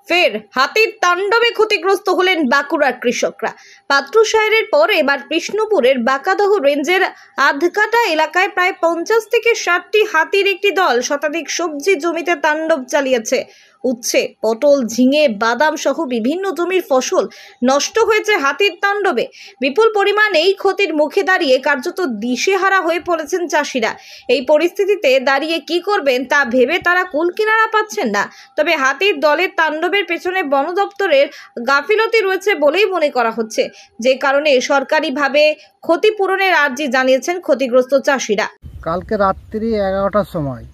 ফের হাতির তাণ্ডবে ক্ষতিগ্রস্ত হলেন বাঁকুড়ার কৃষকরা। পাত্রসাহের পর এবার বিষ্ণুপুরের বাঁকাদহ রেঞ্জের আধকাটা এলাকায় প্রায় 50 থেকে 60টি হাতির একটি দল শতাধিক সবজি জমিতে তাণ্ডব চালিয়েছে। উচ্ছে, পটল, ঝিঙে, বাদাম সহ বিভিন্ন জমির ফসল নষ্ট হয়েছে হাতির তাণ্ডবে। বিপুল পরিমাণ এই ক্ষতির মুখে দাঁড়িয়ে কার্যত দিশেহারা হয়ে পড়েছেন চাষিরা। এই পরিস্থিতিতে দাঁড়িয়ে কি করবেন তা ভেবে তারা কুলকিনারা পাচ্ছেন না। তবে হাতির দলের তাণ্ডবের পেছনে বন দপ্তরের গাফিলতি রয়েছে বলেই মনে করা হচ্ছে, যে কারণে সরকারিভাবে ক্ষতিপূরণের আর্জি জানিয়েছেন ক্ষতিগ্রস্ত চাষিরা। কালকে রাত্রি 11টার সময়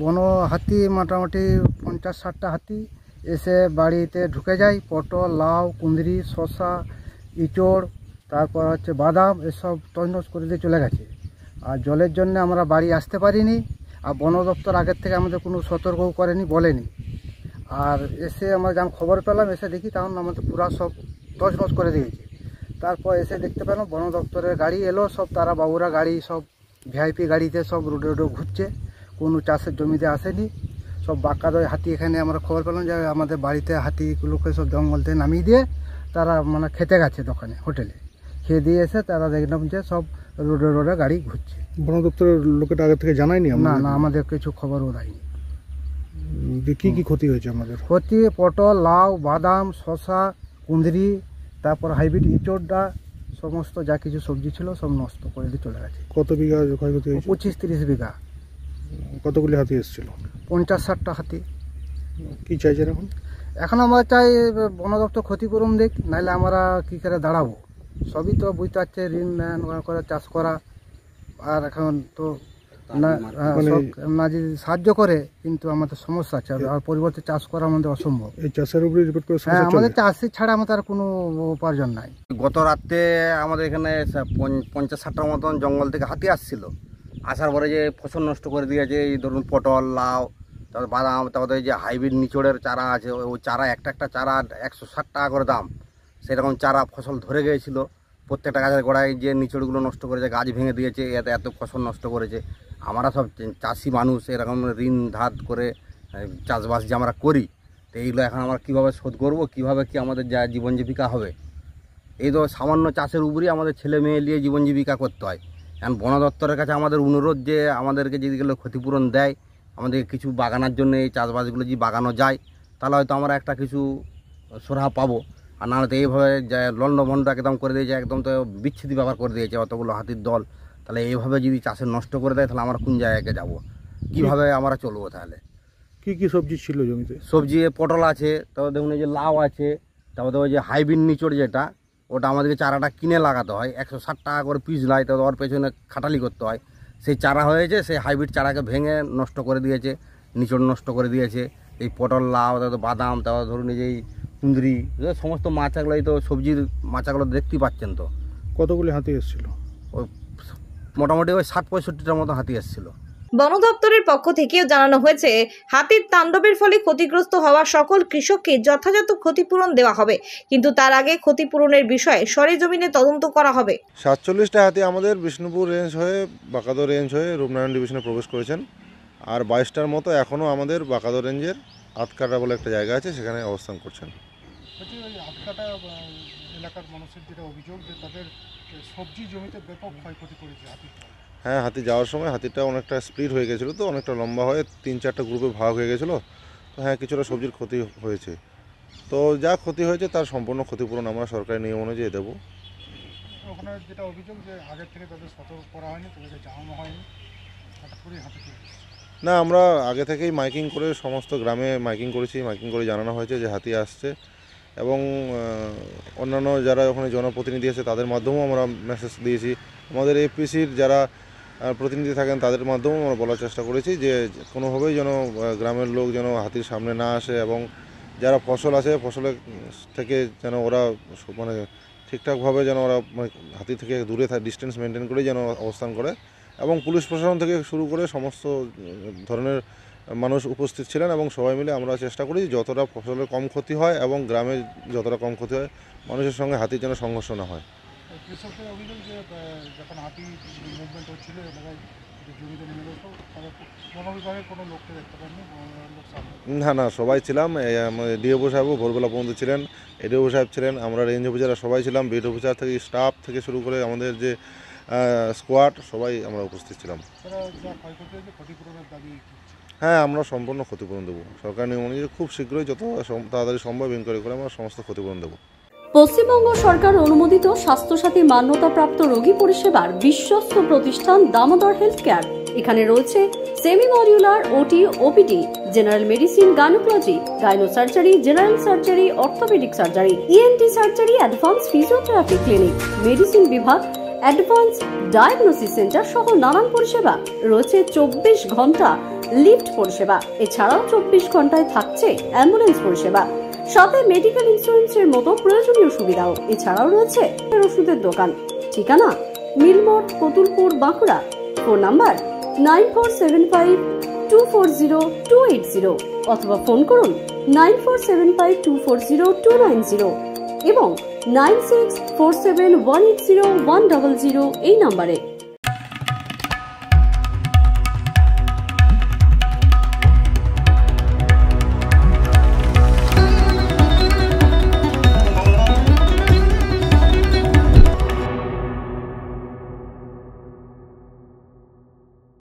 বন হাতি মোটামুটি 50-60টা হাতি এসে বাড়িতে ঢুকে যায়। পটল, লাউ, কুঁদরি, শসা, ইঁচড়, তারপর হচ্ছে বাদাম, এসব তছনছ করে দিয়ে চলে গেছে। আর জলের জন্য আমরা বাড়ি আসতে পারিনি। আর বন দপ্তর আগের থেকে আমাদের কোনো সতর্কও করেনি, বলেনি। আর এসে আমরা যখন খবর পেলাম, এসে দেখি তখন আমাদের পুরা সব তছনছ করে দিয়েছে। তারপর এসে দেখতে পেলাম বন দপ্তরের গাড়ি এলো, সব তারা বাবুরা গাড়ি সব ভিআইপি গাড়িতে সব রোডে রোডে ঘুরছে, কোনো চাষের জমিতে আসেনি। সব বাঁকাদহ হাতি, এখানে আমরা খবর পেলাম যে আমাদের বাড়িতে হাতিগুলোকে সব জঙ্গল থেকে নামিয়ে দিয়ে তারা মানে খেতে গেছে, দোকানে হোটেলে খেয়ে দিয়ে এসে তারা দেখলাম যে সব রোডে রোডে গাড়ি ঘুরছে। বন দপ্তরের লোকের আগে থেকে জানায়নি? না না, আমাদের কিছু খবরও দেয়নি। কি কি ক্ষতি হয়েছে আমাদের? ক্ষতি পটল, লাউ, বাদাম, শসা, কুঁদরি, তারপর হাইব্রিড ইঁচড়টা, সমস্ত যা কিছু সবজি ছিল সব নষ্ট করে দিয়ে চলে গেছে। কত বিঘা ক্ষয়ক্ষতি হয়েছে? 25-30 বিঘা। কতগুলি হাতি এসেছিল? 50-60টা হাতি। কি চাইছেন এখন? এখন আমরা চাই বন দপ্তর ক্ষতিপূরণ দিক, নাহলে আমরা কী করে দাঁড়াবো। সবই তো বুঝতে পারছে, ঋণ নেন করে চাষ করা। আর এখন তো না যদি সাহায্য করে, কিন্তু আমাদের সমস্যা আছে, আর পরিবর্তে চাষ করা আমাদের অসম্ভব। এই চাষের উপরে রিপোর্ট করে আমাদের চাষি ছাড়া আমাদের আর কোনো উপার্জন নাই। গত রাতে আমাদের এখানে 50-60টার মতন জঙ্গল থেকে হাতি আসছিল। আসার পরে যে ফসল নষ্ট করে দিয়েছে, এই ধরুন পটল, লাউ, তারপর বাদাম, তারপরে যে হাইব্রিড নিচড়ের চারা আছে, ওই চারা একটা চারা 160 টাকা করে দাম। সেরকম চারা ফসল ধরে গিয়েছিলো। প্রত্যেকটা গাছের গোড়ায় যে নিচড়গুলো নষ্ট করেছে, গাছ ভেঙে দিয়েছে, এত ফসল নষ্ট করেছে। আমরা সব চাষি মানুষ, এরকম ঋণ ধার করে চাষবাস যে আমরা করি, তো এইগুলো এখন আমরা কীভাবে শোধ করবো, কীভাবে কি আমাদের যা জীবন জীবিকা হবে? এই তো সামান্য চাষের উপরেই আমাদের ছেলে মেয়ে নিয়ে জীবন জীবিকা করতে হয়। এখন বন দপ্তরের কাছে আমাদের অনুরোধ যে আমাদেরকে যদি এগুলো ক্ষতিপূরণ দেয়, আমাদের কিছু বাগানোর জন্য এই চাষবাসগুলো যদি বাগানো যায়, তাহলে হয়তো আমরা একটা কিছু সরাহা পাবো। আর নাহলে তো এইভাবে লন্ডভন্ড একদম করে দিয়েছে, একদম তো বিচ্ছিন্ন ব্যাপার করে দিয়েছে অতগুলো হাতির দল। তাহলে এইভাবে যদি চাষের নষ্ট করে দেয়, তাহলে আমরা কোন জায়গায় যাব, কীভাবে আমরা চলবো? তাহলে কি কি সবজি ছিল জমিতে? সবজি পটল আছে, তারপর দেখুন এই যে লাউ আছে, তারপরে ওই যে হাইব্রিড নিচড় যেটা, ওটা আমাদেরকে চারাটা কিনে লাগাতে হয়, 160 টাকা করে পিস লাই, তো ওর পেছনে খাটালি করতে হয়। সেই চারা হয়েছে, সেই হাইব্রিড চারাকে ভেঙে নষ্ট করে দিয়েছে, নিচড় নষ্ট করে দিয়েছে। এই পটল, লাউ, তারপর বাদাম, তারপর ধরুন এই যে কুঁদরি, সমস্ত মাচাগুলো, এই তো সবজির মাচাগুলো দেখতেই পাচ্ছেন। তো কতগুলি হাতি এসেছিল? ওই মোটামুটি ওই 60-65টার মতো হাতি এসেছিলো। বন দপ্তরের পক্ষ থেকেও জানানো হয়েছে, হাতির তাণ্ডবের ফলে ক্ষতিগ্রস্ত হওয়া সকল কৃষককে যথাযথ ক্ষতিপূরণ দেওয়া হবে, কিন্তু তার আগে ক্ষতিপূরণের বিষয়ে সরেজমিনে তদন্ত করা হবে। 47টা হাতি আমাদের বিষ্ণুপুর রেঞ্জ হয়ে বাঁকাদহ রেঞ্জ হয়ে রূপনারায়ণ ডিভিশনে প্রবেশ করেছেন। আর 22টার মতো এখনও আমাদের বাঁকাদহ রেঞ্জের আধকাটা বলে একটা জায়গা আছে, সেখানে অবস্থান করছেন। আধকাটা এলাকার মানুষের যেটা অভিযোগ যে তাদের সবজি জমিতে ব্যাপক ক্ষয়ক্ষতি করেছে হাতি। হ্যাঁ, হাতি যাওয়ার সময় হাতিটা অনেকটা স্প্লিট হয়ে গেছিলো, তো অনেকটা লম্বা হয়ে 3-4টা গ্রুপে ভাগ হয়ে গেছিলো। তো হ্যাঁ, কিছুটা সবজির ক্ষতি হয়েছে। তো যা ক্ষতি হয়েছে তার সম্পূর্ণ ক্ষতিপূরণ আমরা সরকারি নিয়ম অনুযায়ী দেবো। ওখানে যেটা অভিযোগ যে আগের থেকে তাদের সতর্ক করা হয়নি, তাদেরকে জানানো হয়নি, হঠাৎ করেই হাতি। না, আমরা আগে থেকেই মাইকিং করে সমস্ত গ্রামে মাইকিং করেছি, মাইকিং করে জানানো হয়েছে যে হাতি আসছে, এবং অন্যান্য যারা ওখানে জনপ্রতিনিধি আছে তাদের মাধ্যমেও আমরা মেসেজ দিয়েছি। আমাদের এপিসির যারা প্রতিনিধি থাকেন তাদের মাধ্যমেও আমরা বলার চেষ্টা করেছি যে কোনোভাবেই যেন গ্রামের লোক যেন হাতির সামনে না আসে, এবং যারা ফসল আছে ফসলের থেকে যেন ওরা মানে ঠিকঠাকভাবে যেন ওরা মানে হাতি থেকে দূরে ডিস্টেন্স মেনটেন করেই যেন অবস্থান করে। এবং পুলিশ প্রশাসন থেকে শুরু করে সমস্ত ধরনের মানুষ উপস্থিত ছিলেন, এবং সবাই মিলে আমরা চেষ্টা করি যতটা ফসলের কম ক্ষতি হয় এবং গ্রামে যতটা কম ক্ষতি হয়, মানুষের সঙ্গে হাতির যেন সংঘর্ষ না হয়। কৃষকদের অভিযোগ যে যখন হাতি মুভমেন্ট হচ্ছিল এলাকায় যে জমিতে নেমে গেছে তারা বন বিভাগের কোনো লোককে দেখতে পাননি, বন বিভাগের লোক সামনে? না সবাই ছিলাম, ডিএফও সাহেবও ভোরবেলা পর্যন্ত ছিলেন, এডিও সাহেব ছিলেন, আমরা রেঞ্জ অফিসাররা সবাই ছিলাম, বিট অফিসার থেকে স্টাফ থেকে শুরু করে আমাদের যে স্কোয়াড সবাই আমরা উপস্থিত ছিলাম। তারা যা ক্ষয়ক্ষতি হয়েছে ক্ষতিপূরণের দাবি করছে। হ্যাঁ, আমরা সম্পূর্ণ ক্ষতিপূরণ দেবো। সরকার নিয়ম অনুযায়ী খুব শীঘ্রই যত তাড়াতাড়ি সম্ভব ইনকোয়ারি করে আমরা সমস্ত ক্ষতিপূরণ দেবো। পশ্চিমবঙ্গ সরকার অনুমোদিত স্বাস্থ্যসাথী মান্যতাপ্রাপ্ত রোগী পরিষেবার বিশ্বস্ত প্রতিষ্ঠান দামোদর হেলথ কেয়ার। এখানে রয়েছে semi modular OT, OPD, general medicine, gynaecology, gynae surgery, general surgery, orthopaedic surgery, ENT surgery, advance physiotherapy clinic, medicine বিভাগ, অ্যাডভান্স ডায়াগনোসিস সেন্টার সহ নানান পরিষেবা রয়েছে। 24 ঘন্টা লিফট পরিষেবা, এছাড়াও 24 ঘন্টায় থাকছে অ্যাম্বুলেন্স পরিষেবা, সাথে মেডিকেল ইন্স্যুরেন্সের মতো প্রয়োজনীয় সুবিধাও। এছাড়াও রয়েছে ওষুধের দোকান। ঠিকানা মিলমোড়, কতুলপুর, বাঁকুড়া। ফোন নাম্বার 9475240280 অথবা ফোন করুন 9475240290 এবং 9647180100 এই নম্বরে।